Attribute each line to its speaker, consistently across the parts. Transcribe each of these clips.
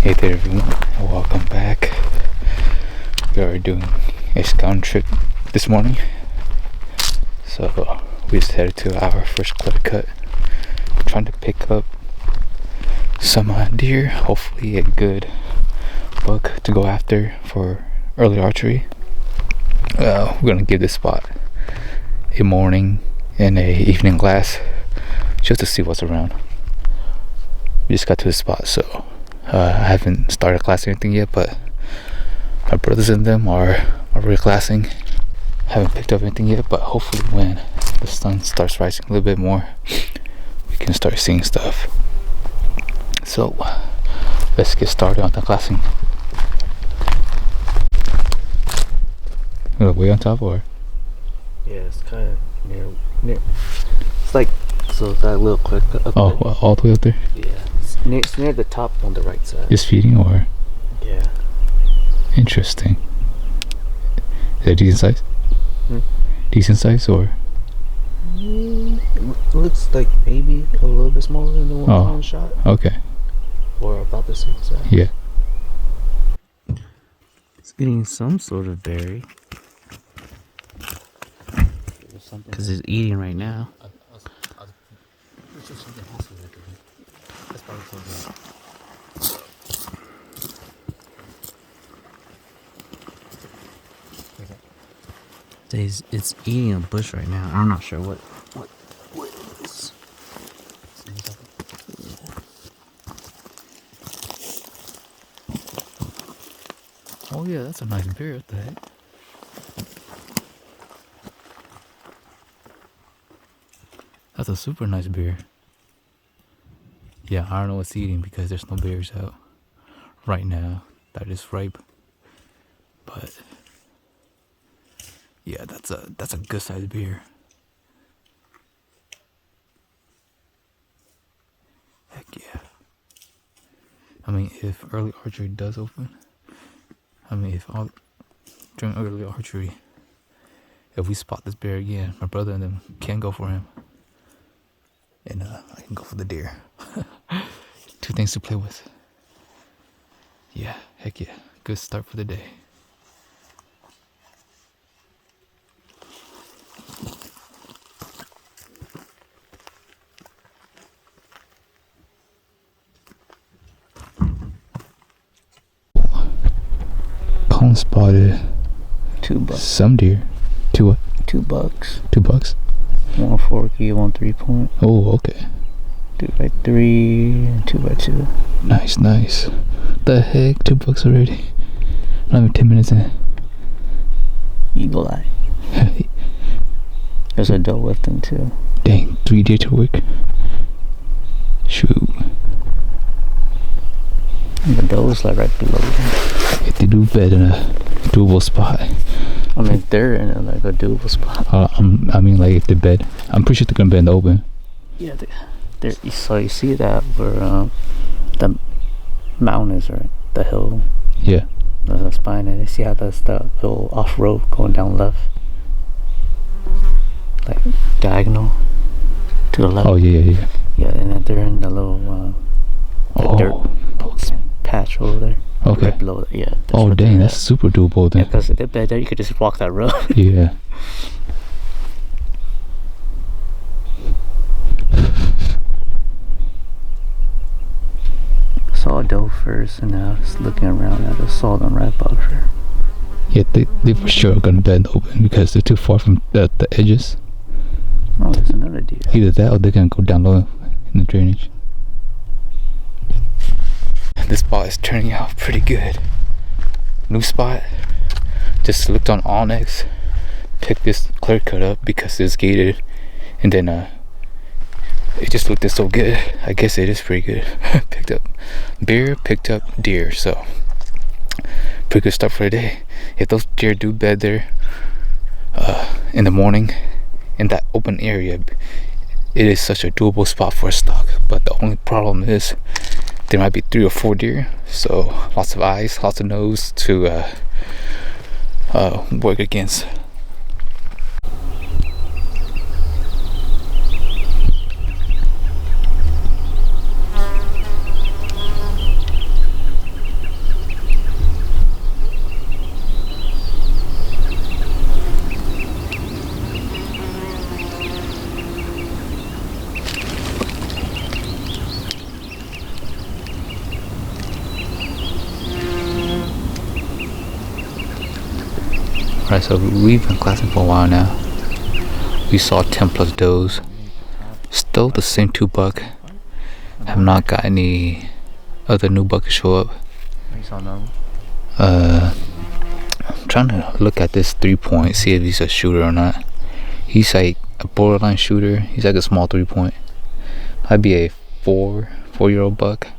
Speaker 1: Hey there everyone, welcome back. We are doing a scout trip this morning. So we just headed to our first clear cut. Trying to pick up some deer, hopefully a good buck to go after for early archery. We're gonna give this spot a morning and a evening glass just to see what's around. We just got to the spot, so I haven't started classing anything yet, but my brothers and them are reclassing. Haven't picked up anything yet, but hopefully when the sun starts rising a little bit more, we can start seeing stuff. So let's get started on the classing. Way on top, or?
Speaker 2: Yeah, it's kind of near. It's like, so that little click up
Speaker 1: Oh,
Speaker 2: there.
Speaker 1: well, all the way up there?
Speaker 2: Yeah, it's near the top on the right side.
Speaker 1: Just feeding, or?
Speaker 2: Yeah.
Speaker 1: Interesting. Is it decent size? Decent size, or?
Speaker 2: It looks like maybe a little bit smaller than the one on the shot.
Speaker 1: Okay.
Speaker 2: Or about the same size.
Speaker 1: Yeah.
Speaker 2: It's eating some sort of berry. Because it's eating right now. It's eating a bush right now. I'm not sure what it is.
Speaker 1: Oh yeah, that's a nice beer. What the heck? That's a super nice beer. Yeah, I don't know what's eating because there's no berries out right now that is ripe. But yeah, that's a good sized beer. Heck yeah. I mean, if early archery does open, during early archery, if we spot this bear again, my brother and them can go for him. And I can go for the deer. Two things to play with. Yeah, heck yeah. Good start for the day. Cone spotted
Speaker 2: 2 bucks.
Speaker 1: some deer. Two what?
Speaker 2: 2 bucks.
Speaker 1: 2 bucks?
Speaker 2: 1 4-key, 1 3-point.
Speaker 1: Oh, okay.
Speaker 2: 2x3 and 2x2.
Speaker 1: Nice. The heck? 2 bucks already? Not even 10 minutes in.
Speaker 2: Eagle eye. There's a doe with them too.
Speaker 1: Dang, 3 deer to work. Shoot.
Speaker 2: The doe's like right below them.
Speaker 1: If they do better in a doable spot.
Speaker 2: I mean, they're in like a doable spot.
Speaker 1: I mean, like if they bed, I'm pretty sure they're gonna bed in the open.
Speaker 2: Yeah, so you see that where the mountain is, right? The hill.
Speaker 1: Yeah.
Speaker 2: There's a spine, and you see how there's the little off road going down left, like diagonal to the left.
Speaker 1: Oh yeah.
Speaker 2: Yeah, and then they're in the little dirt patch over there.
Speaker 1: Okay.
Speaker 2: Right below that. Yeah.
Speaker 1: Oh dang, that's super doable then.
Speaker 2: Yeah, because if they're bad there, you could just walk that road.
Speaker 1: Yeah.
Speaker 2: Saw a doe first, and now just looking around, I just saw them right above her.
Speaker 1: Yeah, they for sure are gonna bend open because they're too far from the edges.
Speaker 2: Oh, there's another deer.
Speaker 1: Either that or they're gonna go down low in the drainage. This spot is turning out pretty good. New spot. Just looked on Onyx, picked this clear cut up because it's gated, and then it just looked so good. I guess it is pretty good. Picked up beer, picked up deer, so pretty good start for the day. If those deer do bed there in the morning in that open area, it is such a doable spot for a stock. But the only problem is there might be 3 or 4 deer, so lots of eyes, lots of nose to work against. Alright, so we've been classing for a while now. We saw 10 plus does. Still the same 2 buck. Have not got any other new buckets show up.
Speaker 2: You saw none?
Speaker 1: I'm trying to look at this 3-point, see if he's a shooter or not. He's like a borderline shooter. He's like a small 3-point. Might be a 4-year-old buck.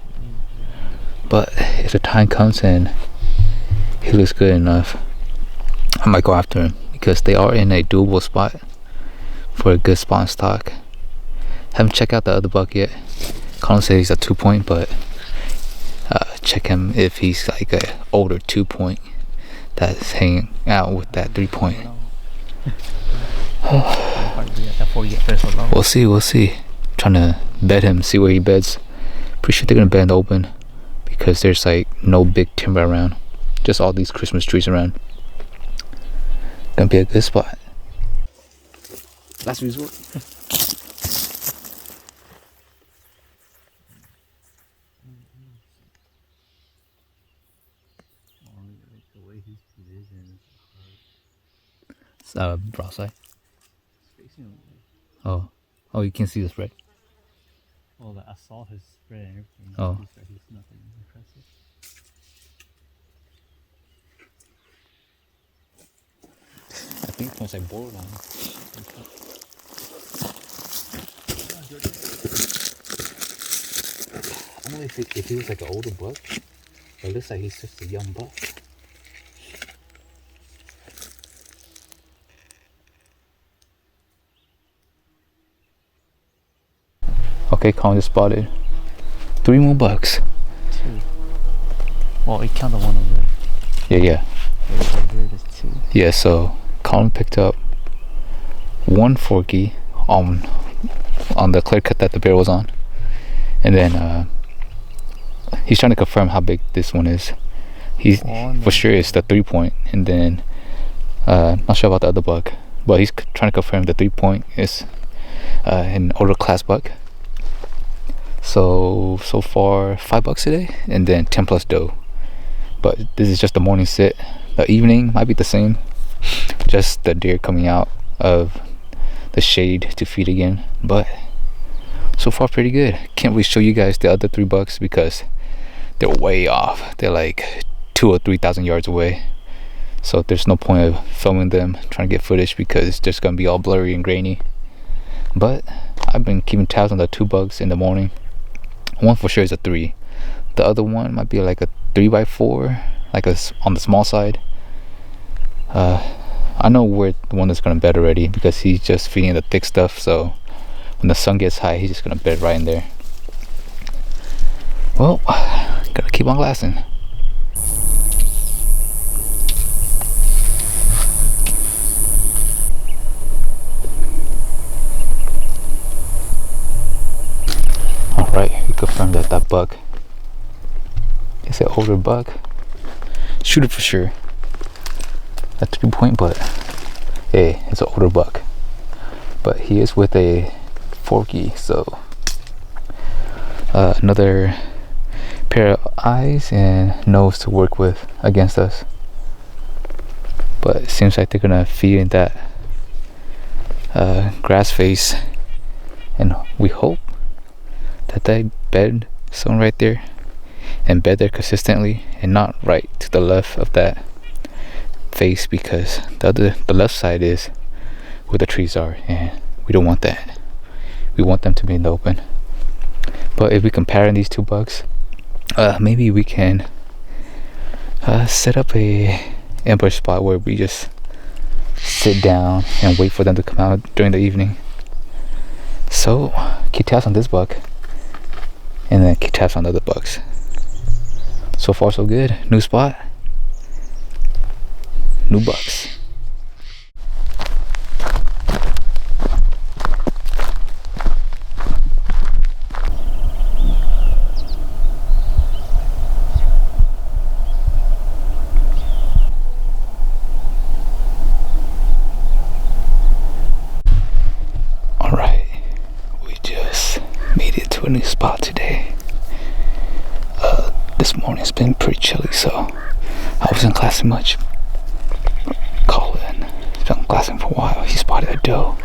Speaker 1: But if the time comes and he looks good enough, I might go after him because they are in a doable spot for a good spot in stock. Haven't checked out the other buck yet. Colin said he's a 2-point, but check him if he's like a older 2-point that's hanging out with that 3-point. We'll see. Trying to bet him, see where he bets. Pretty sure they're gonna bet in the open because there's like no big timber around, just all these Christmas trees around. Gonna be a good spot. Last resort. Broadside. Oh, you can see the spread.
Speaker 2: Well, I saw his spread and everything.
Speaker 1: Oh.
Speaker 2: He's nothing impressive.
Speaker 1: I think it's like borderline. I don't know if he was like an older buck, but it looks like he's just a young buck. Okay, Colin just spotted 3 more bucks.
Speaker 2: 2. Well, he counted one of them.
Speaker 1: Yeah.
Speaker 2: Here it is 2.
Speaker 1: Yeah, so Colin picked up 1 forky on the clear cut that the bear was on, and then he's trying to confirm how big this one is. He's for sure it's the 3-point, and then not sure about the other buck, but he's trying to confirm the 3-point is an older class buck. So far $5 today, and then 10 plus doe. But this is just the morning sit. The evening might be the same, just the deer coming out of the shade to feed again. But so far pretty good. Can't really show you guys the other 3 bucks because they're way off. They're like 2,000 or 3,000 yards away, so there's no point of filming them, trying to get footage, because it's just gonna be all blurry and grainy. But I've been keeping tabs on the 2 bucks in the morning. One for sure is a 3. The other one might be like a 3x4, like on the small side. I know where the one that's gonna bed already because he's just feeding the thick stuff. So when the sun gets high, he's just gonna bed right in there. Well, gotta keep on glassing. Alright, we confirmed that buck is an older buck. Shooter for sure. A 3-point, but hey, it's an older buck. But he is with a forky, so another pair of eyes and nose to work with against us. But it seems like they're gonna feed in that grass face, and we hope that they bed someone right there and bed there consistently and not right to the left of that face, because the left side is where the trees are, and we don't want that. We want them to be in the open. But if we compare these 2 bucks, maybe we can set up a ambush spot where we just sit down and wait for them to come out during the evening. So keep tabs on this buck, and then keep tabs on the other bucks. So far so good. New spot, new bucks. Alright, we just made it to a new spot today. This morning's been pretty chilly, so I wasn't classing much. Call it He's been glassing for a while. He spotted a doe.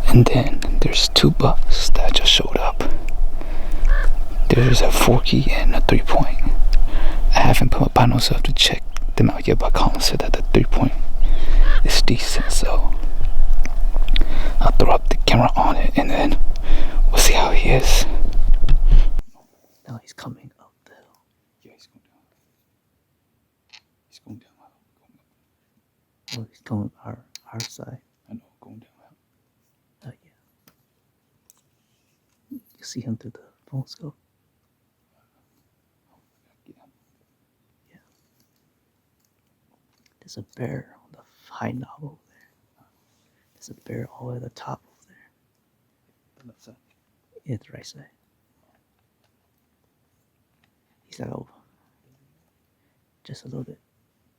Speaker 1: And then there's 2 bucks that just showed up. There's a 4-key and a 3-point. I haven't put my binos up to check them out yet, but Colin said that the 3-point is decent, so I'll throw up the camera on it and then we'll see how he is.
Speaker 2: Now he's coming up the hill.
Speaker 1: Yeah, he's going down. He's going down.
Speaker 2: Oh, he's coming our side.
Speaker 1: I know, going down.
Speaker 2: Oh yeah. You see him through the phone scope. Yeah. There's a bear on the high knob over there. There's a bear all the way at the top over there.
Speaker 1: The left side.
Speaker 2: Yeah, the right side. He's like, oh, just a little bit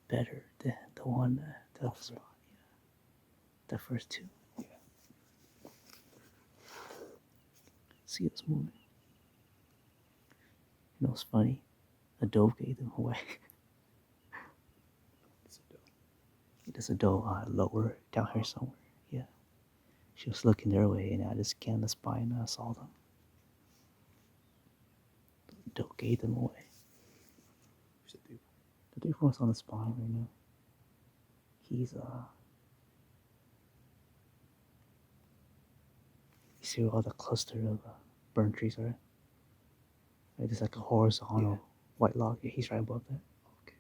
Speaker 2: better than the one the other spot. Yeah. The first 2.
Speaker 1: Yeah.
Speaker 2: See, it's moving. You know what's funny? A doe gave them away. There's a doe lower down here somewhere. Yeah. She was looking their way and I just scanned the spine and I saw them. The doe gave them away. The 3-point's on the spine right now. He's you see where all the cluster of burn trees are? Right, there's like a horizontal white log. Yeah, he's right above that. Okay.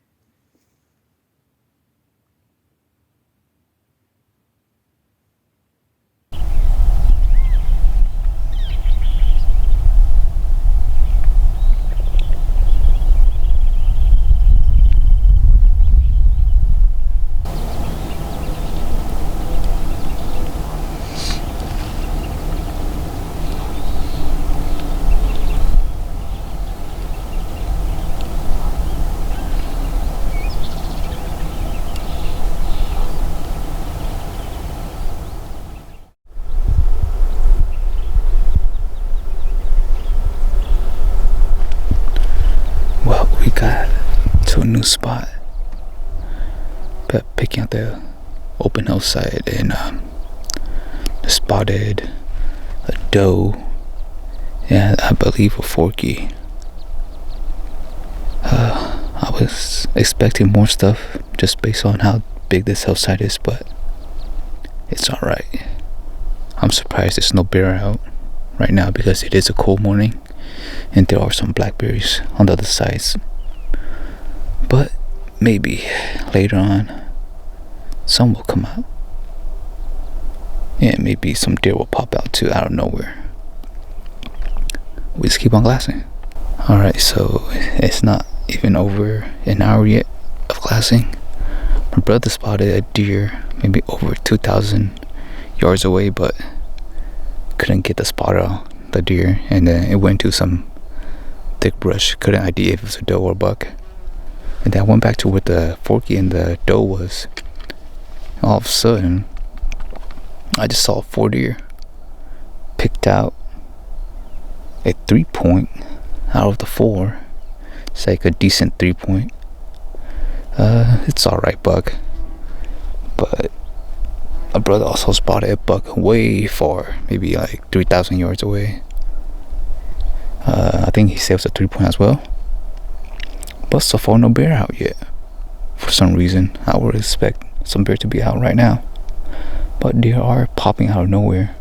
Speaker 1: Well, we got to a new spot. But picking out the open hillside and spotted a doe and I believe a 4-key. I was expecting more stuff just based on how big this hillside is, but it's alright. I'm surprised there's no bear out right now because it is a cold morning and there are some blackberries on the other sides. But maybe later on some will come out. And maybe some deer will pop out too out of nowhere. We just keep on glassing. Alright, so it's not even over an hour yet of glassing. My brother spotted a deer maybe over 2,000 yards away, but couldn't get the spotter on the deer, and then it went to some thick brush. Couldn't ID if it was a doe or a buck. And then I went back to where the 4-key and the doe was. All of a sudden I just saw 4 deer. Picked out a 3-point out of the 4. It's like a decent 3-point. It's alright buck. But my brother also spotted a buck way far, maybe like 3,000 yards away. I think he said it was a 3-point as well. But so far no bear out yet. For some reason I would expect some bear to be out right now. But deer are popping out of nowhere.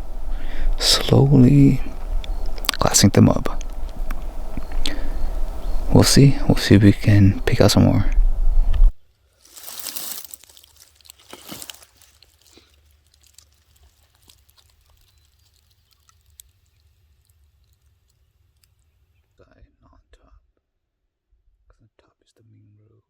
Speaker 1: Slowly glassing them up. We'll see if we can pick out some more. On top, because the top is the main road.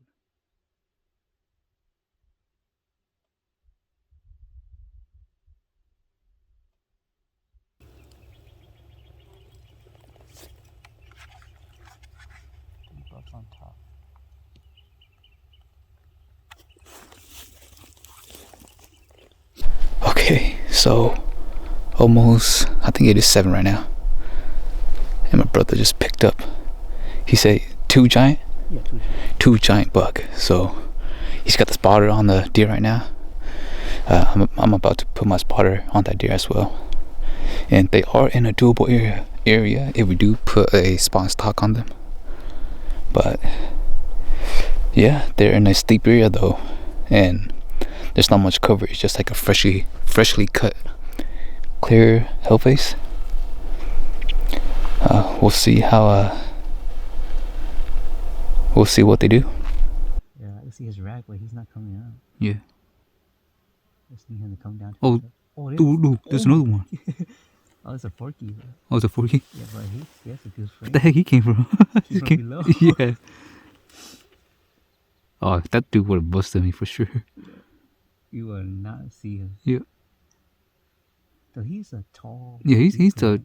Speaker 1: Bucks on top. Okay, so almost, I think it is 7 right now. And my brother just picked up, he said 2 giant?
Speaker 2: Yeah, 2 giant.
Speaker 1: 2 giant buck. So he's got the spotter on the deer right now. I'm about to put my spotter on that deer as well, and they are in a doable area if we do put a spawn stock on them. But yeah, they're in a steep area though, and there's not much cover. It's just like a freshly cut clear hell face. We'll see how we'll see what they do.
Speaker 2: Yeah, I see his rack, but he's not coming out.
Speaker 1: Yeah.
Speaker 2: Just need him to come down.
Speaker 1: Oh, dude, there's another one.
Speaker 2: Oh, it's a forky. Bro.
Speaker 1: Oh, it's a 40.
Speaker 2: Yeah, but he has to feel free.
Speaker 1: Where the heck he came from?
Speaker 2: He's from below.
Speaker 1: Yeah. Oh, that dude would have busted me for sure.
Speaker 2: You will not see him.
Speaker 1: Yeah.
Speaker 2: So he's a tall.
Speaker 1: Yeah, he's the.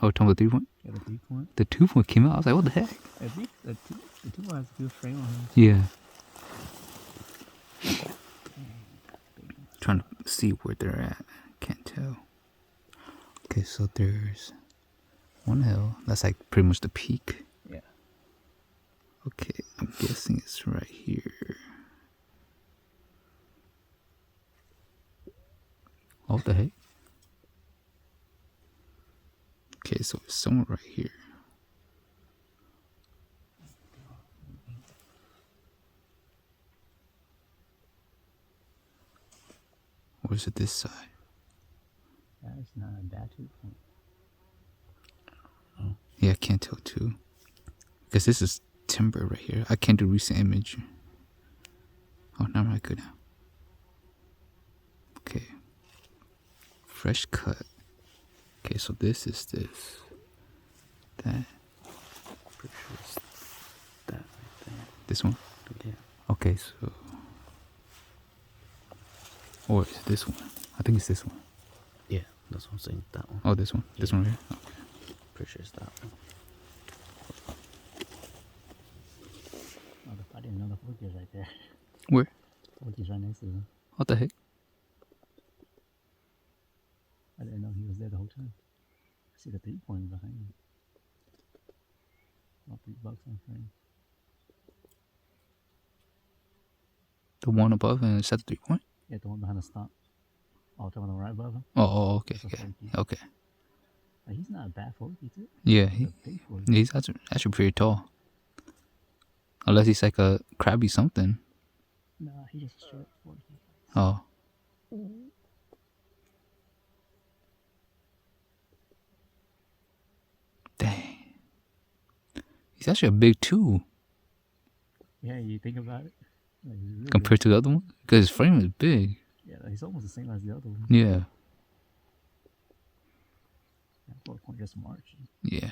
Speaker 1: Oh, talking about the 3-point.
Speaker 2: Yeah, the 3-point.
Speaker 1: The 2-point came out. I was like, what the heck?
Speaker 2: I think the 2-point has a good frame on him.
Speaker 1: Yeah. Trying to see where they're at. Can't tell. Okay, so there's one hill. That's like pretty much the peak.
Speaker 2: Yeah.
Speaker 1: Okay, I'm guessing it's right here. Oh, what the heck? Okay, so it's somewhere right here. Or is it this side?
Speaker 2: That's not a bad 2-point.
Speaker 1: Oh. Yeah, I can't tell too. Because this is timber right here. I can't do recent image. Oh, now I'm good now. Okay. Fresh cut. Okay, so this is this. That.
Speaker 2: Pretty sure it's that right there.
Speaker 1: This one?
Speaker 2: Yeah.
Speaker 1: Okay, so. Or is it this one? I think it's this one.
Speaker 2: Yeah, that's what I'm saying. That one.
Speaker 1: Oh, this one?
Speaker 2: Yeah.
Speaker 1: This one right here? Okay.
Speaker 2: Pretty sure it's that one. Oh, I didn't know the forky was right there.
Speaker 1: Where?
Speaker 2: Forky's right next to him.
Speaker 1: What the heck?
Speaker 2: I didn't know he was there the whole time. I see the 3-point behind him. About $3 on frame.
Speaker 1: The one above and is that the 3-point?
Speaker 2: Yeah, the one behind the stump. Oh, talking on the right above him?
Speaker 1: Oh, okay,
Speaker 2: That's a
Speaker 1: okay.
Speaker 2: forky.
Speaker 1: Okay.
Speaker 2: Like, he's not a bad forky, too.
Speaker 1: Yeah,
Speaker 2: He's a big forky.
Speaker 1: he's actually pretty tall. Unless he's like a crabby something.
Speaker 2: Nah, he's just a short forky.
Speaker 1: Oh. Dang. He's actually a big too.
Speaker 2: Yeah, you think about it. Like, he's really
Speaker 1: Compared to the other one? Because his frame is big.
Speaker 2: big. Yeah, like, he's almost the same as the other one.
Speaker 1: Yeah.
Speaker 2: That 4-point just marching.
Speaker 1: Yeah.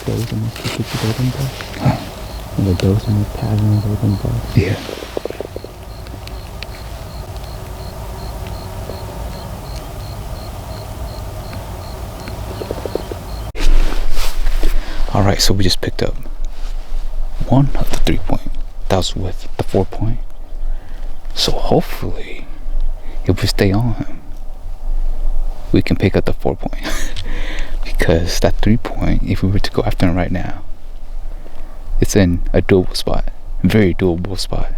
Speaker 2: Those are more particular than bugs. And the those are more patterns than bugs.
Speaker 1: Yeah. Alright, so we just picked up one of the 3-point. That was with the 4-point. So hopefully, if we stay on him, we can pick up the 4-point. Because that 3-point, if we were to go after him right now, it's in a doable spot. Very doable spot.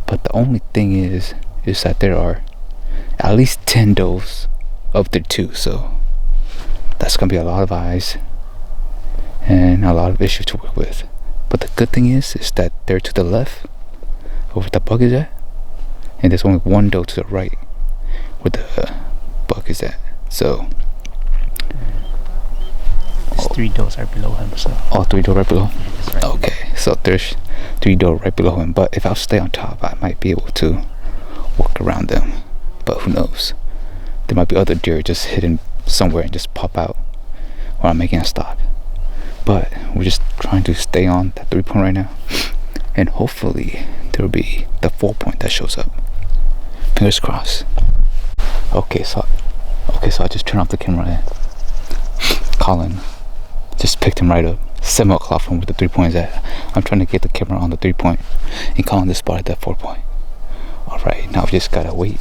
Speaker 1: But the only thing is that there are at least 10 does up there too. So that's going to be a lot of eyes and a lot of issues to work with. But the good thing is that they're to the left of where the buck is at, and there's only one doe to the right where the buck is at. So
Speaker 2: There's 3 does right below him, so.
Speaker 1: all 3 doe right below?
Speaker 2: That's right.
Speaker 1: Okay, so there's 3 doe right below him, but if I stay on top, I might be able to walk around them. But who knows? There might be other deer just hidden somewhere and just pop out while I'm making a stock. But we're just trying to stay on that 3-point right now, and hopefully there'll be the 4-point that shows up. Fingers crossed. Okay, so I just turned off the camera and Colin just picked him right up. 7 o'clock from where the 3-point is at. I'm trying to get the camera on the 3-point, and Colin just spotted that 4-point. Alright, now we just gotta wait,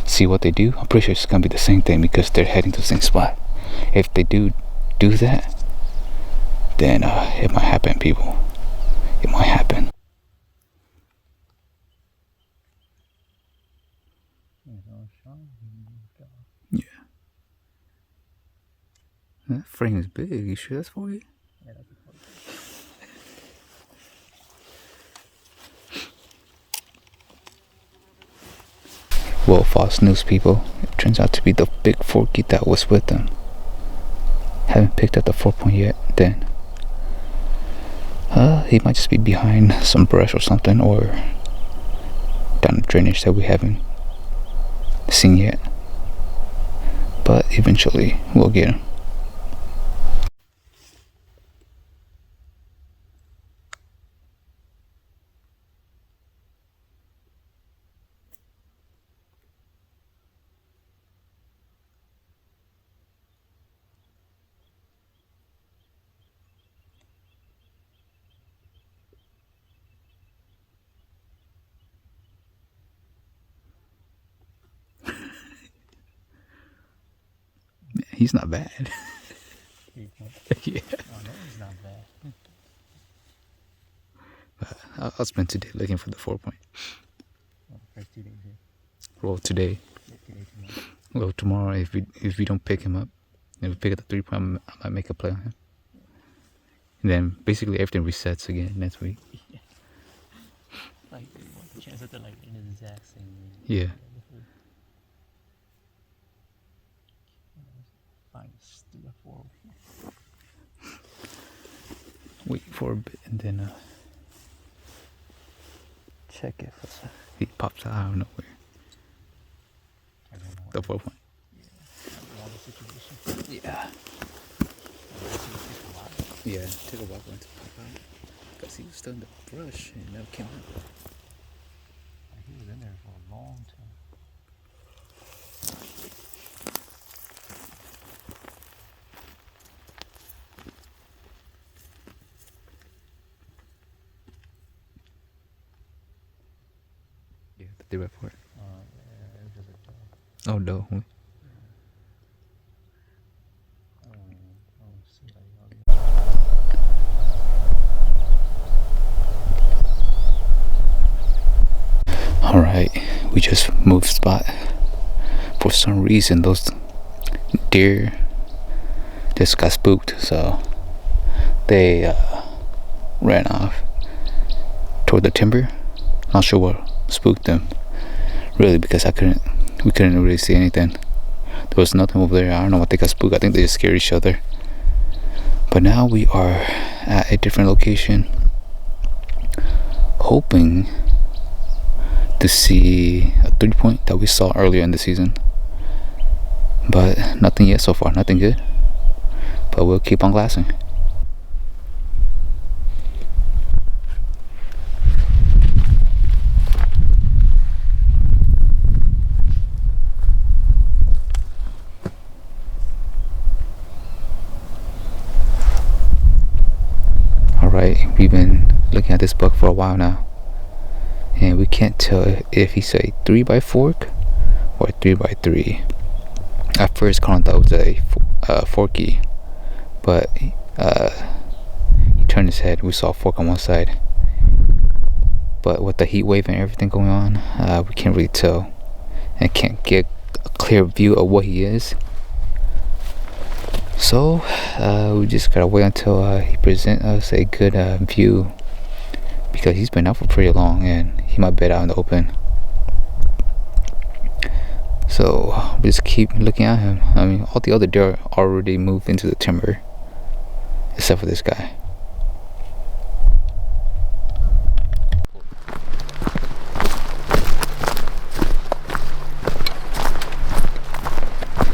Speaker 1: see what they do. I'm pretty sure it's gonna be the same thing because they're heading to the same spot. if they do that, then it might happen, people. It might happen. Yeah. That frame is big. You sure that's for you?
Speaker 2: Yeah, that's a part.
Speaker 1: Well, false news, people. It turns out to be the big forky that was with them. Haven't picked up the 4-point yet. Then, he might just be behind some brush or something, or down the drainage that we haven't seen yet. But eventually, we'll get him. He's not bad. Yeah.
Speaker 2: Oh, no, it's not bad.
Speaker 1: I'll spend today looking for the 4-point.
Speaker 2: Well, the first 2 days here.
Speaker 1: Well, today.
Speaker 2: Yeah, today, tomorrow.
Speaker 1: Well, tomorrow, if we don't pick him up, if we pick up the 3-point, I might make a play on him. And then basically everything resets again next week.
Speaker 2: Yeah. Like, the chance that they're like in the exact same room.
Speaker 1: Yeah.
Speaker 2: Find a stupid 4.
Speaker 1: Wait for a bit and then check if he pops out of nowhere.
Speaker 2: I don't know.
Speaker 1: The 4-point.
Speaker 2: Yeah. I don't know the situation.
Speaker 1: Yeah. Yeah, it took a while for him to pop out. Because he was still in the brush and never came out.
Speaker 2: He was in there for a long time.
Speaker 1: Yeah, the day before.
Speaker 2: Yeah, it was just a dog.
Speaker 1: Oh, no. Alright, we just moved spot. For some reason, those deer just got spooked, so they ran off toward the timber. Not sure what spooked them, really, because we couldn't really see anything. There was nothing over there. I don't know what they got spooked. I think they just scared each other. But now we are at a different location, hoping to see a 3-point that we saw earlier in the season, but nothing yet so far. Nothing good, but we'll keep on glassing. Alright, we've been looking at this buck for a while now, and we can't tell if he's a 3x4 or 3x3. At first, Colin thought it was a forky, but he turned his head. We saw a fork on one side, but with the heat wave and everything going on, we can't really tell and can't get a clear view of what he is. So we just gotta wait until he presents us a good view, because he's been out for pretty long and he might be out in the open. So we just keep looking at him. I mean, all the other deer already moved into the timber, except for this guy.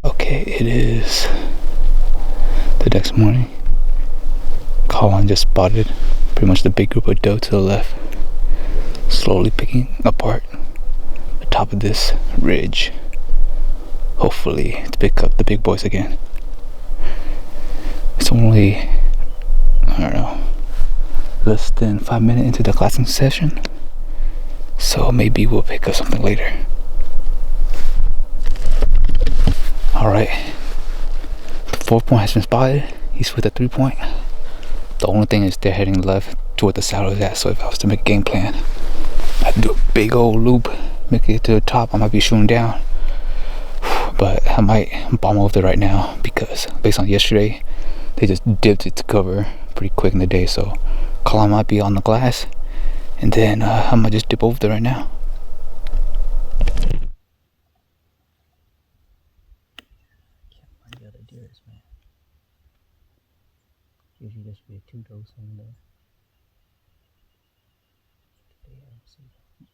Speaker 1: Okay, it is the next morning. Colin just spotted pretty much the big group of doe to the left, slowly picking apart the top of this ridge, hopefully to pick up the big boys again. It's only, I don't know, less than 5 minutes into the glassing session, so maybe we'll pick up something later. Alright, 4-point has been spotted. He's with a 3-point. The only thing is they're heading left to where the saddle is at. So if I was to make a game plan, I'd do a big old loop, make it to the top. I might be shooting down, but I might bomb over there right now because based on yesterday, they just dipped it to cover pretty quick in the day. So column might be on the glass, and then I might just dip over there right now.
Speaker 2: The other deers, man. Usually there should be a 2 dose in there. Today I don't see them.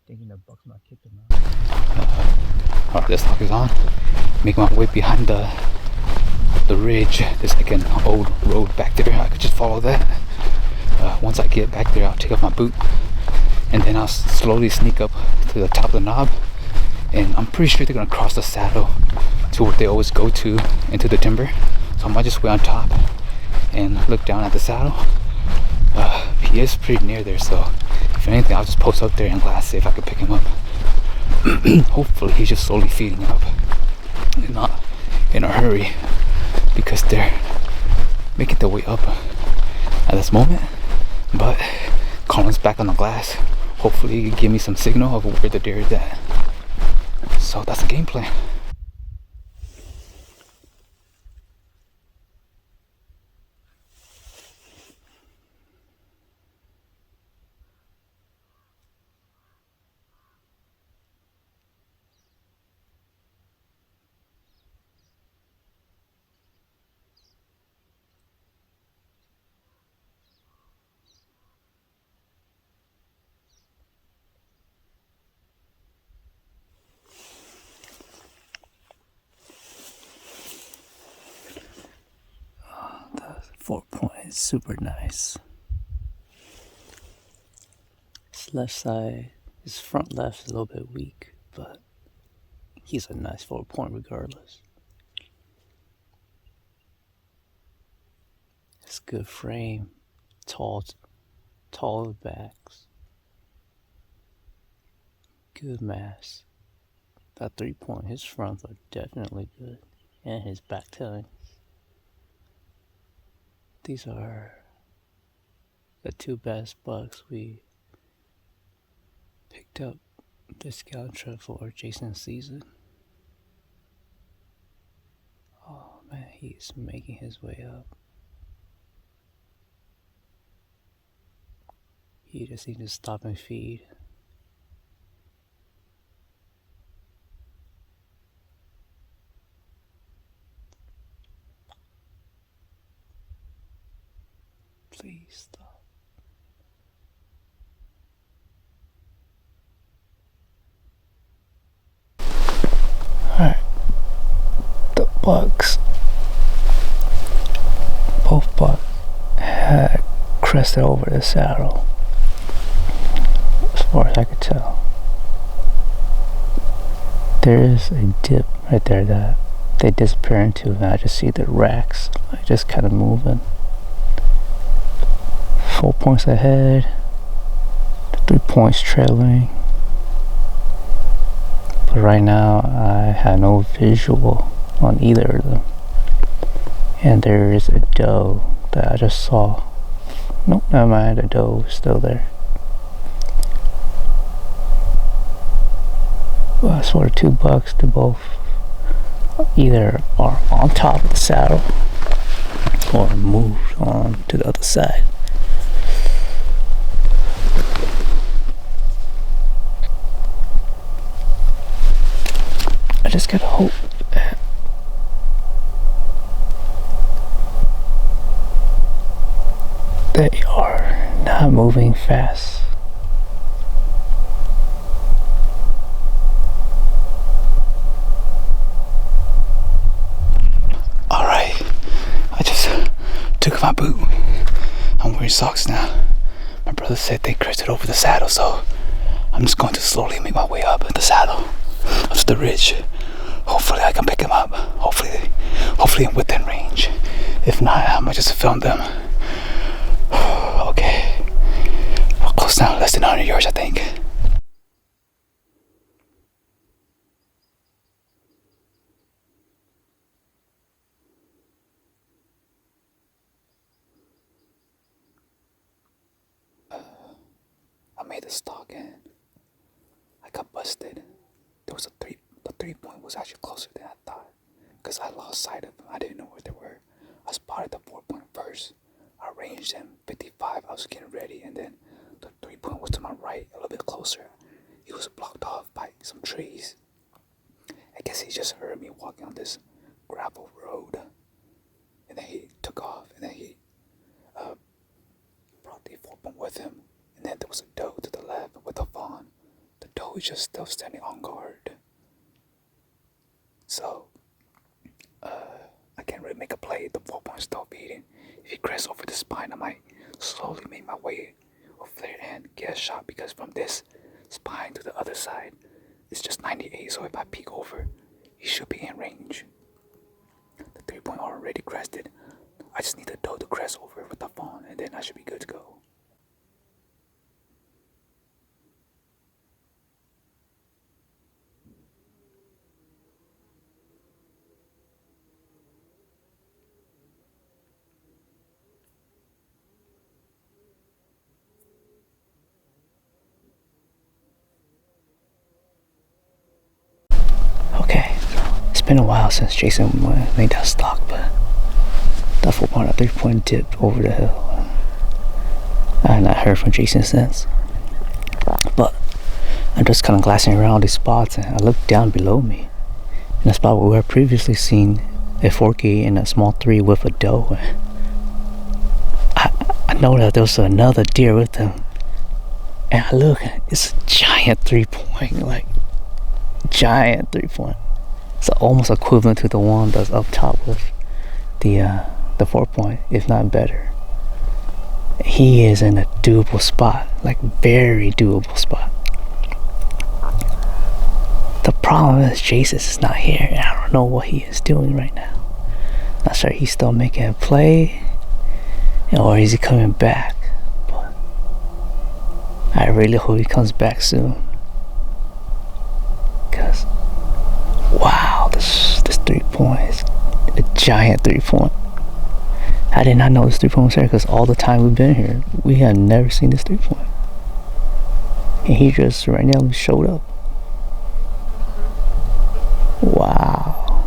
Speaker 2: Thinking the bucks might kick them out.
Speaker 1: Alright, this lock is on. Make my way behind the ridge. There's like an old road back there. I could just follow that. Once I get back there, I'll take off my boot, and then I'll slowly sneak up to the top of the knob. And I'm pretty sure they're gonna cross the saddle to what they always go to, into the timber. So I might just wait on top and look down at the saddle. He is pretty near there, so if anything, I'll just post up there and glass, see if I can pick him up. Hopefully he's just slowly feeding up and not in a hurry, because they're making their way up at this moment. But Colin's back on the glass. Hopefully he can give me some signal of where the deer is at. So that's the game plan.
Speaker 2: The 4-point is super nice. His left side, his front left is a little bit weak, but he's a nice 4-point regardless. It's good frame, tall backs, good mass. That 3-point, his fronts are definitely good, and his backtailing. These are the 2 best bucks we picked up discount trip for Jason's season. Oh man, he's making his way up. He just needs to stop and feed. Please stop. Alright. The bucks. Both bucks had crested over the saddle, as far as I could tell. There is a dip right there that they disappear into, and I just see the racks like just kind of moving. 4 points ahead, 3 points trailing. But right now I have no visual on either of them. And there is a doe that I just saw. Nope, never mind, the doe is still there. Well, as for the 2 bucks, they both either are on top of the saddle or moved on to the other side. I just gotta hope that they are not moving fast.
Speaker 1: Alright, I just took my boot. I'm wearing socks now. My brother said they crested over the saddle, so I'm just going to slowly make my way up the saddle, up to the ridge. Hopefully I can pick him up. Hopefully I'm within range. If not, I might just film them. Okay. We're close now, less than 100 yards, I think. the stock and I got busted. There was the 3 point was actually closer than I thought. Because I lost sight of them. I didn't know where they were. I spotted the 4 point first. I ranged him 55. I was getting ready, and then the 3 point was to my right, a little bit closer. He was blocked off by some trees. I guess he just heard me walking on this gravel road, and then he took off, and then he brought the 4 point with him. And then there was a doe to the left with a fawn. The doe was just still standing on guard. So I can't really make a play. The 4-point's still beating. If he crests over the spine, I might slowly make my way over there and get a shot, because from this spine to the other side, it's just 98. So if I peek over, he should be in range. The 3-point already crested. I just need the doe to crest over with the fawn, and then I should be good to go.
Speaker 2: Okay, it's been a while since Jason made that stock, but that 4-point, that 3-point dipped over the hill. I have not heard from Jason since. But I'm just kind of glancing around these spots, and I look down below me in a spot where we have previously seen a 4K and a small 3 with a doe. I know that there was another deer with them, and I look, it's a giant 3-point, like giant 3-point. It's almost equivalent to the one that's up top with the 4-point, if not better. He is in a doable spot, like very doable spot. The problem is Jason is not here, and I don't know what he is doing right now. Not sure he's still making a play, or is he coming back? But I really hope he comes back soon. Cause wow, this 3-point is a giant 3-point. I did not know this 3-point was here, because all the time we've been here, we have never seen this 3-point. And he just randomly showed up. Wow.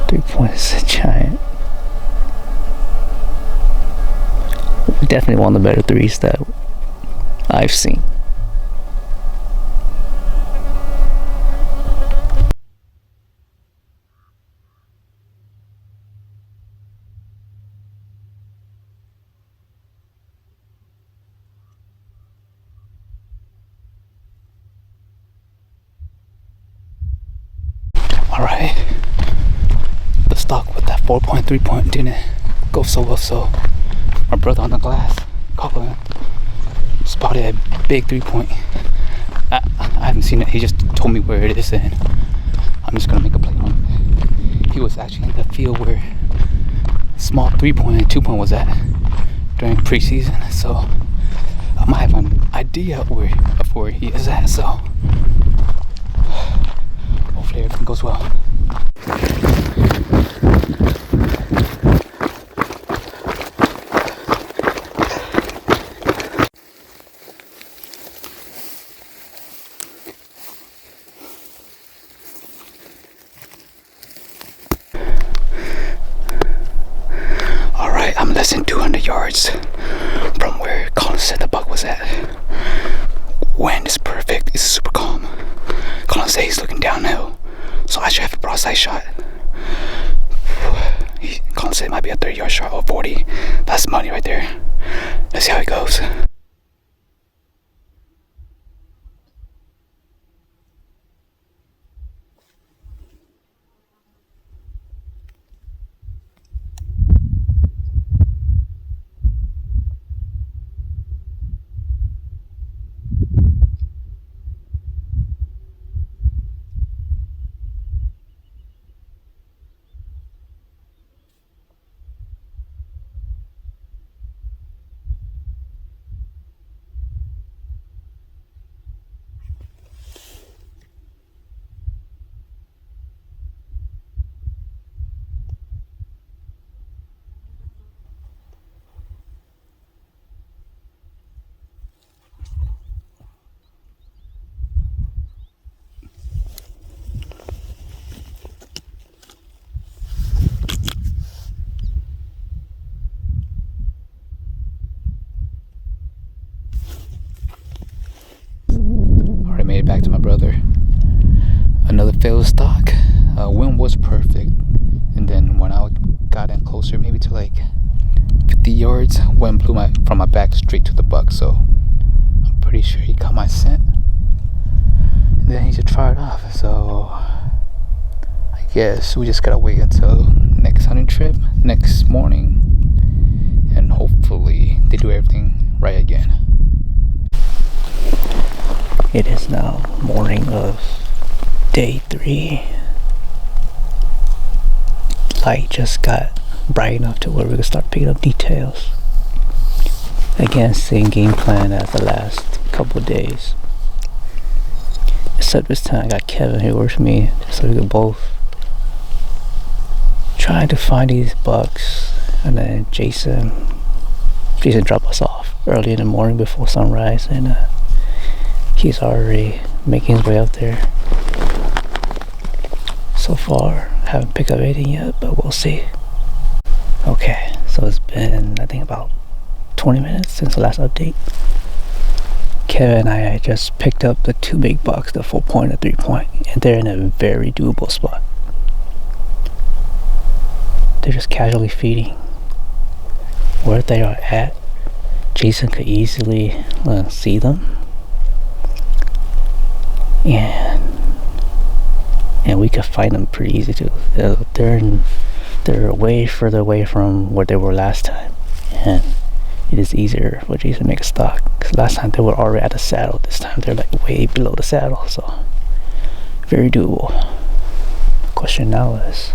Speaker 2: 3-point is a giant. Definitely one of the better threes that I've seen.
Speaker 1: Alright. The stock with that 4-point, 3-point didn't go so well, so my brother on the glass calling spotted a big 3-point. I haven't seen it. He just told me where it is, and I'm just gonna make a play on it. He was actually in the field where small 3-point and 2-point was at during preseason, so I might have an idea of where he is at. So hopefully everything goes well. I'm less than 200 yards from where Colin said the buck was at. Wind is perfect, it's super calm. Colin said he's looking downhill, so I should have a broadside shot. Colin said it might be a 30-yard shot or 40. That's money right there. Let's see how it goes. another failed stock. Wind was perfect, and then when I got in closer, maybe to like 50 yards, wind blew from my back straight to the buck. So I'm pretty sure he caught my scent, and then he just fired off. So I guess we just gotta wait until next hunting trip, next morning, and hopefully they do everything right again.
Speaker 2: It is now morning of day 3. Light just got bright enough to where we can start picking up details. Again, same game plan as the last couple of days. Except this time I got Kevin here with me, so we could both try to find these bucks, and then Jason dropped us off early in the morning before sunrise, and he's already making his way up there. So far, haven't picked up anything yet, but we'll see. Okay, so it's been, I think, about 20 minutes since the last update. Kevin and I just picked up the 2 big bucks, the 4-point and 3-point, and they're in a very doable spot. They're just casually feeding. Where they are at, Jason could easily see them. And we could find them pretty easy too. They're way further away from where they were last time, and it is easier for Jason to make a stock. Because last time they were already at the saddle. This time they're like way below the saddle, so very doable. The question now is,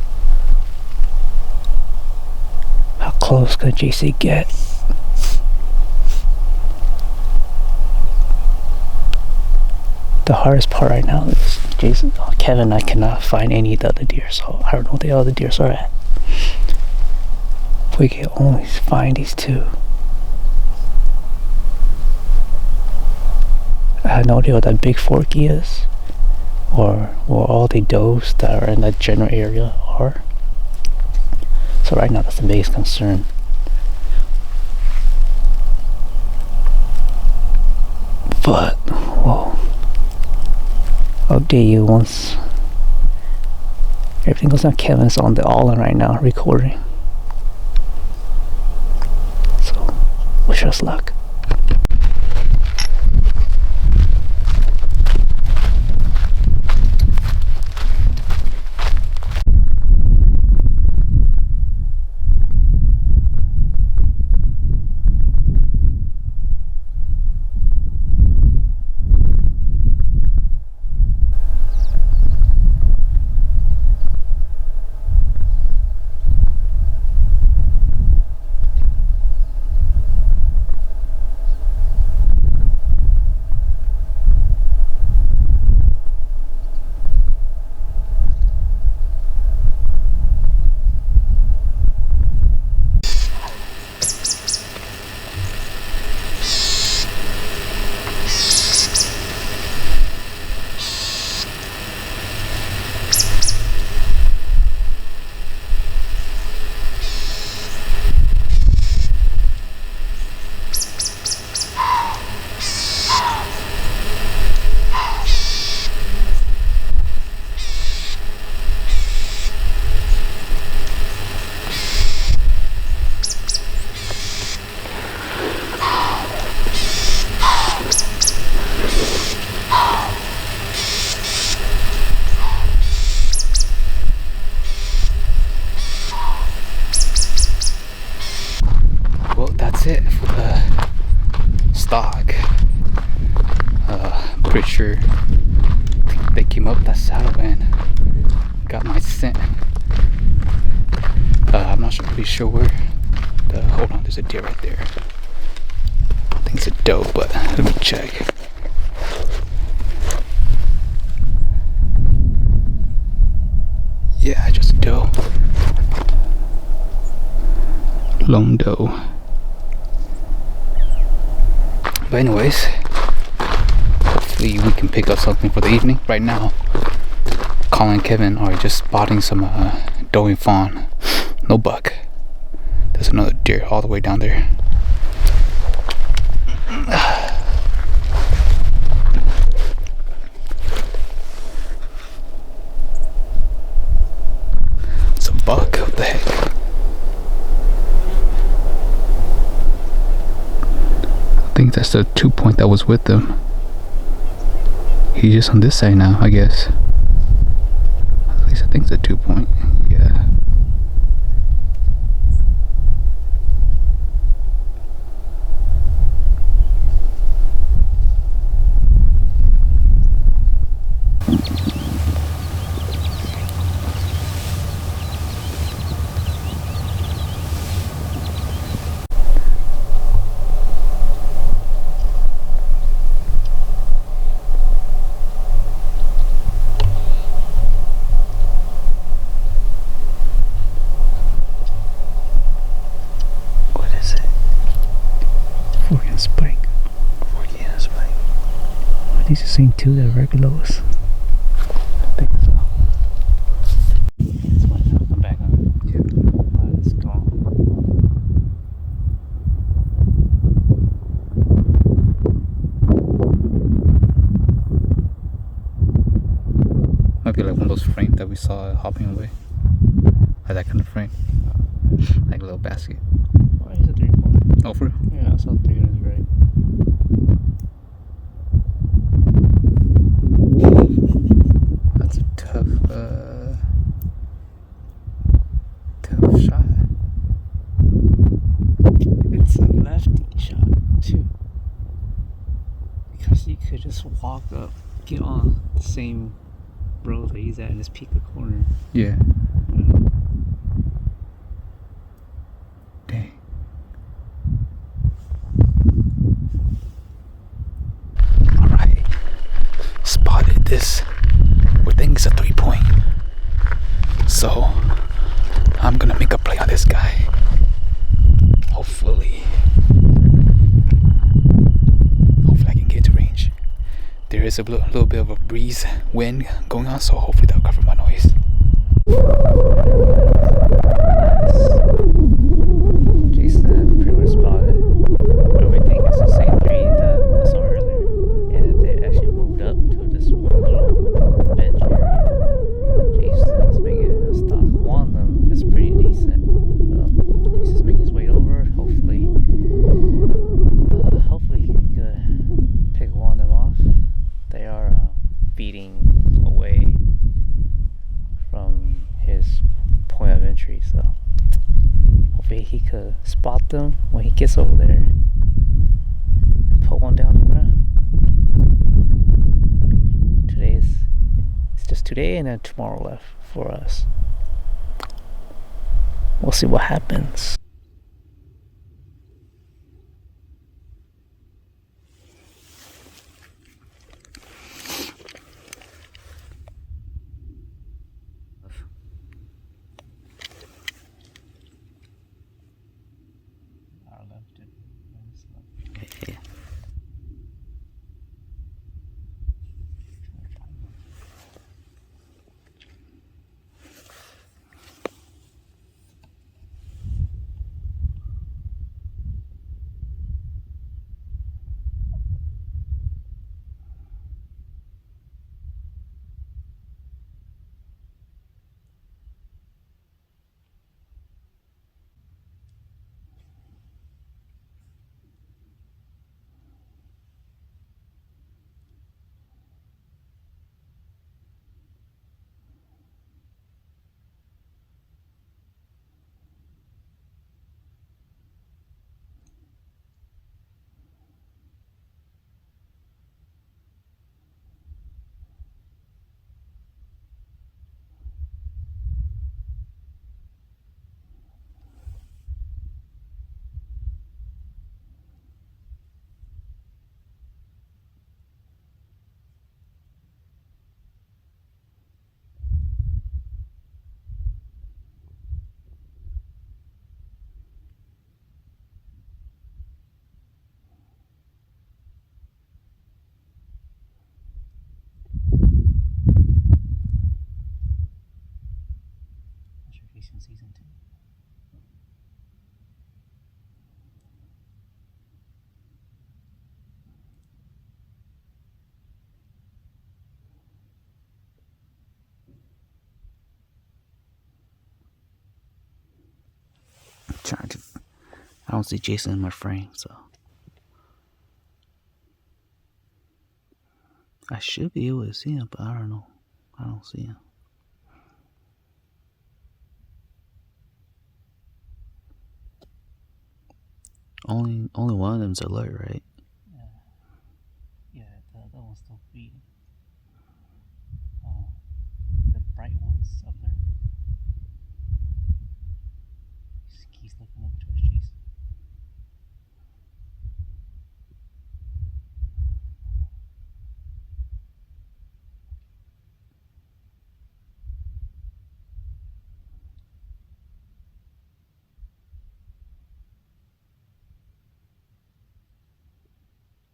Speaker 2: how close could JC get? The hardest part right now is Kevin and I cannot find any of the other deer, so I don't know where the other deer are at. If we can only find these 2. I have no idea what that big forky is, or where all the does that are in that general area are. So right now that's the biggest concern. But we'll update you once everything goes down. Kevin's on the all-in right now recording, so wish us luck.
Speaker 1: It for the stock. Pretty sure they came up that saddle and got my scent. I'm not really sure where hold on, there's a deer right there. I think it's a doe, but let me check. Yeah, just a doe. Lone doe. But anyways, hopefully we can pick up something for the evening. Right now, Colin and Kevin are just spotting some doe fawn. No buck. There's another deer all the way down there. think that's the 2-point that was with them. He's just on this side now, I guess. At least I think it's a 2-point. Yeah.
Speaker 2: Spike.
Speaker 1: Yeah, spike.
Speaker 2: Are these the same two that regulars?
Speaker 1: I think so.
Speaker 2: That's why I'm back on.
Speaker 1: Yeah.
Speaker 2: Let's go.
Speaker 1: Might be like one of those frames that we saw hopping away. Like that kind of frame. Like a little basket.
Speaker 2: Oh, he's a 3-point.
Speaker 1: Oh, for real?
Speaker 2: Yeah, I saw 3 on his right.
Speaker 1: That's a tough shot.
Speaker 2: It's a lefty shot, too. Because you could just walk up, get on the same road that he's at, and just peek the corner.
Speaker 1: Yeah.
Speaker 2: Mm.
Speaker 1: Dang. Alright. Spotted this. We think it's a 3-point. So I'm gonna make a play on this guy. Hopefully I can get to range. There is a little bit of a breeze, wind going on, so hopefully that'll cover my noise.
Speaker 2: Jason pretty much spotted. But we think it's the same tree that I saw earlier. And they actually moved up to this one little bench area. Jason's making a stop. One of them is pretty decent. Jason's making his way over. Hopefully he could pick one of them off. They are feeding away from his point of entry, so hopefully he could spot them when he gets over there. Put one down the ground. It's just today and then tomorrow left for us. We'll see what happens.
Speaker 1: Yeah.
Speaker 2: Season 2.
Speaker 1: I don't see Jason in my frame, so
Speaker 2: I should be able to see him, but I don't know. I don't see him. Only one of them's alert, right? Yeah, the other one's still feeding. The bright one's up there. He's looking up towards Jason.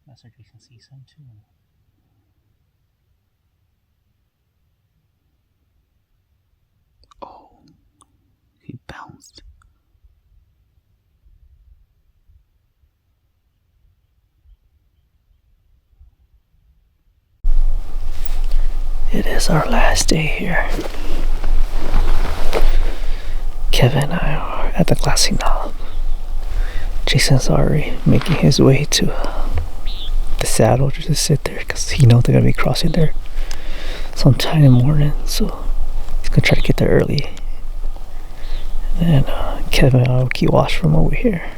Speaker 2: Master Jason sees him too. Oh, he bounced. It is our last day here. Kevin and I are at the glassy knob. Jason's already making his way to the saddle just to sit there because he knows they're gonna be crossing there sometime in the morning, so he's gonna try to get there early. And Kevin and I will keep watch from over here.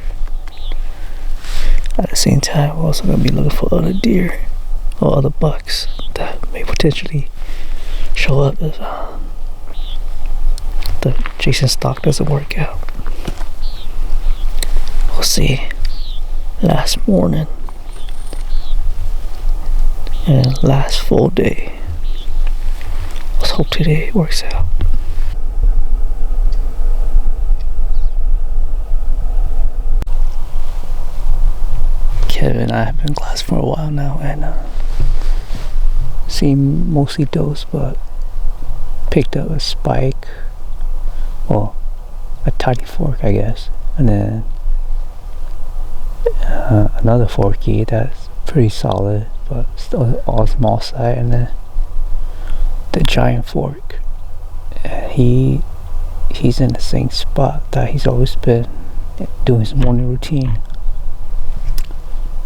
Speaker 2: At the same time, we're also gonna be looking for other deer or other bucks that may potentially show up if the Jason stock doesn't work out. We'll see. Last morning and last full day. Let's hope today works out. Kevin and I have been glass for a while now, and seen mostly does, but picked up a spike, well, a tiny fork, I guess, and then another forky that's pretty solid, but still all small side, and then the giant fork. And he's in the same spot that he's always been doing his morning routine.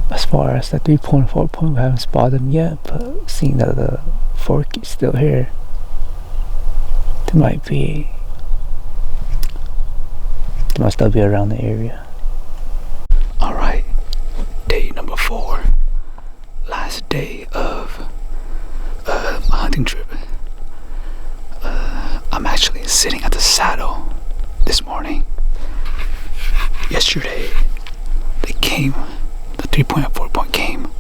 Speaker 2: As far as the 3-point, 4-point, we haven't spotted him yet, but seeing that the fork is still here, they might still be around the area. Alright, day number 4, last day of my hunting trip. I'm actually sitting at the saddle this morning. Yesterday, they came. The 3-point and 4-point came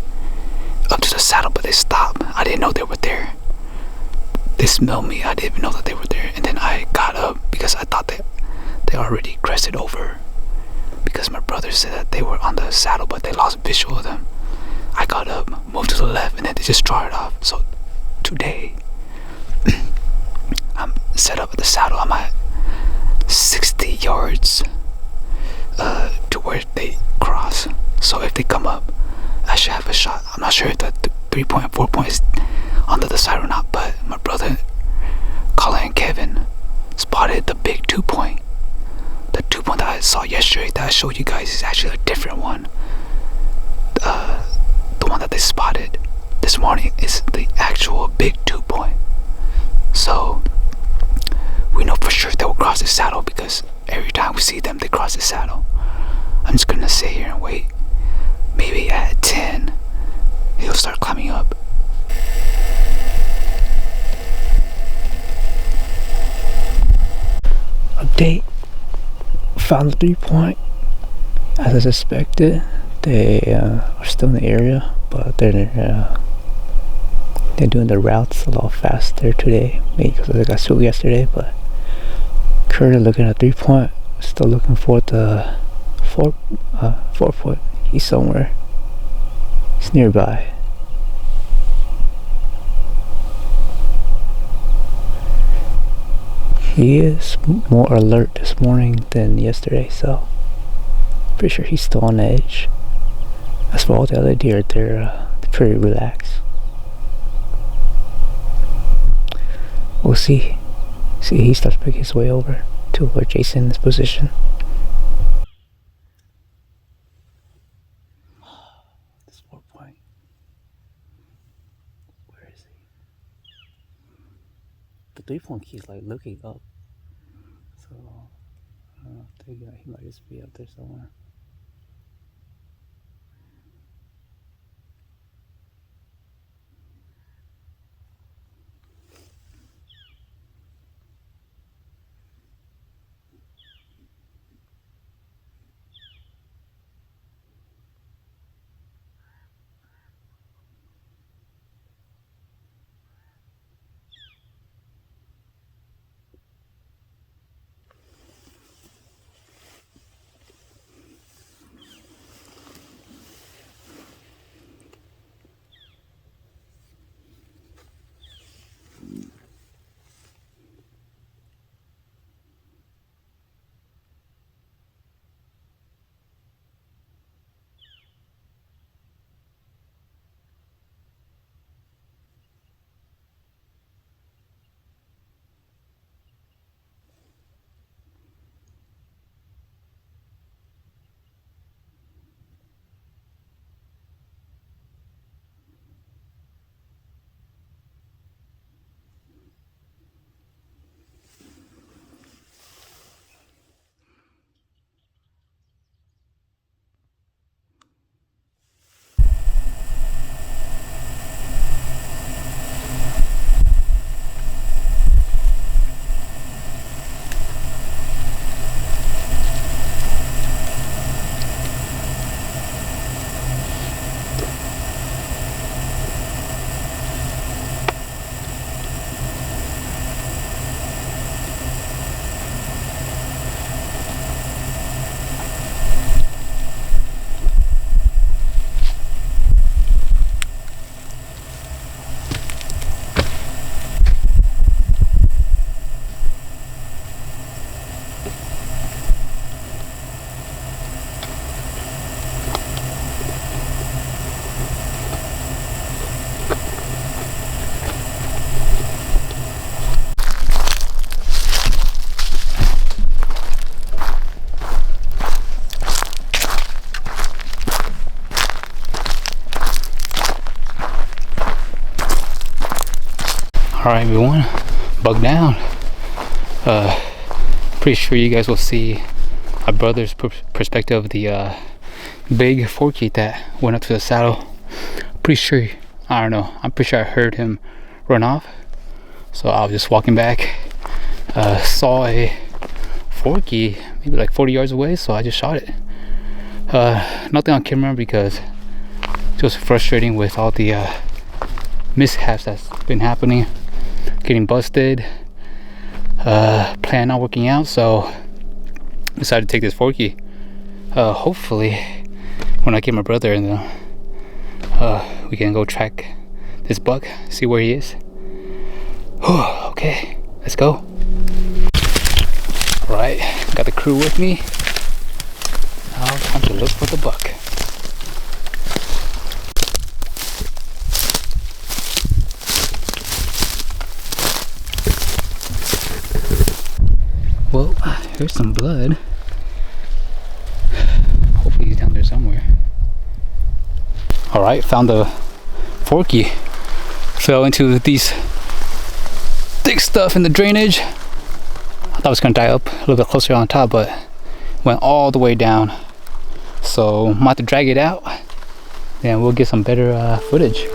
Speaker 2: up to the saddle, but they stopped. I didn't know they were there. They smelled me. I didn't even know that they were there. And then I got up because I thought they already crested over, because my brother said that they were on the saddle, but they lost visual of them. I got up, moved to the left, and then they just trotted off. So today, I'm set up at the saddle. I'm at 60 yards to where they cross. So if they come up, I should have a shot. I'm not sure if the 3-point and 4-point is under the side or not, but my brother, Colin and Kevin, spotted the big 2-point. The 2-point that I saw yesterday that I showed you guys is actually a different one. The one that they spotted this morning is the actual big 2-point. So we know for sure they will cross the saddle, because every time we see them, they cross the saddle. I'm just gonna sit here and wait. Maybe at 10, he'll start climbing up. Update. Found the 3-point. As I suspected, they are still in the area, but they're doing the routes a lot faster today. Maybe because they got school yesterday, but currently looking at 3-point. Still looking for the 4-point. He's somewhere. He's nearby. He is more alert this morning than yesterday, so pretty sure he's still on edge. As for all the other deer, they're pretty relaxed. We'll see. See, he starts making his way over to where Jason is positioned. This 4-point. Where 3-point key is like looking up. So he might just be up there somewhere.
Speaker 1: Alright everyone, bug down. Pretty sure you guys will see my brother's perspective of the big forky that went up to the saddle. Pretty sure, I don't know, I'm pretty sure I heard him run off. So I was just walking back, saw a forky maybe like 40 yards away, so I just shot it. Nothing on camera because it's just frustrating with all the mishaps that's been happening, getting busted, plan not working out, so decided to take this forky. Hopefully when I get my brother and we can go track this buck, see where he is. Okay, let's go. Alright, got the crew with me. Now time to look for the buck. Well, here's some blood. Hopefully he's down there somewhere. Alright, found the forky. Fell into these thick stuff in the drainage. I thought it was gonna die up a little bit closer on top, but went all the way down. So I'm about to drag it out and we'll get some better footage.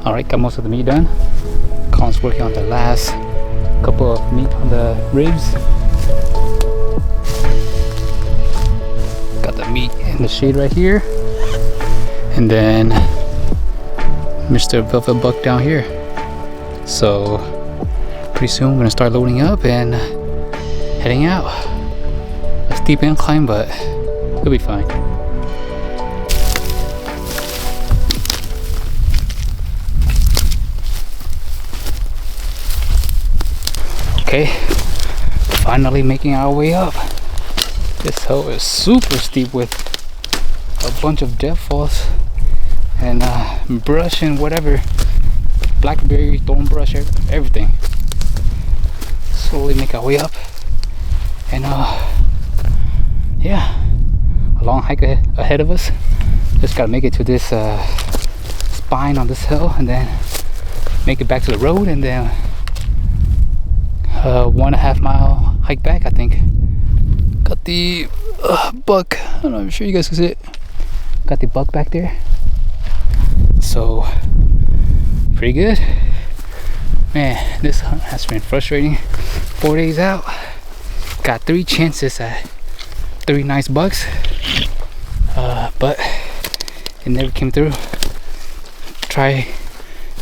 Speaker 1: Alright, got most of the meat done. Colin's working on the last couple of meat on the ribs. Got the meat in the shade right here. And then Mr. Velvet Buck down here. So pretty soon we're gonna start loading up and heading out. Let's steep incline, but it'll be fine. Okay, finally making our way up. This hill is super steep with a bunch of deadfalls and brush and whatever, blackberry, thorn brush, everything. Slowly make our way up, and yeah, a long hike ahead of us. Just gotta make it to this spine on this hill, and then make it back to the road, and then 1.5 mile hike back, I think. Got the buck. I'm sure you guys can see it. Got the buck back there. So pretty good, man. This hunt has been frustrating. 4 days out, got 3 chances at 3 nice bucks, but it never came through. Try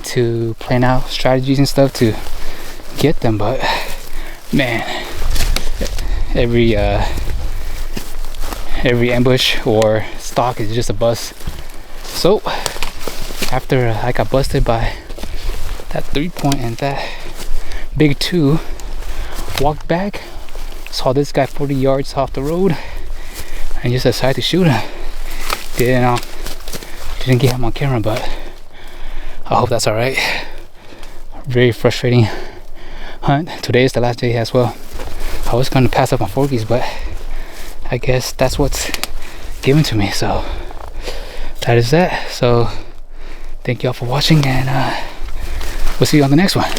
Speaker 1: to plan out strategies and stuff to get them, but man, every ambush or stalk is just a bust. So after I got busted by that 3-point and that big 2, walked back, saw this guy 40 yards off the road, and just decided to shoot him. Didn't get him on camera, but I hope that's alright. Very frustrating hunt. Today is the last day as well. I was going to pass up on forkies, but I guess that's what's given to me, so that is that. So thank you all for watching, and we'll see you on the next one.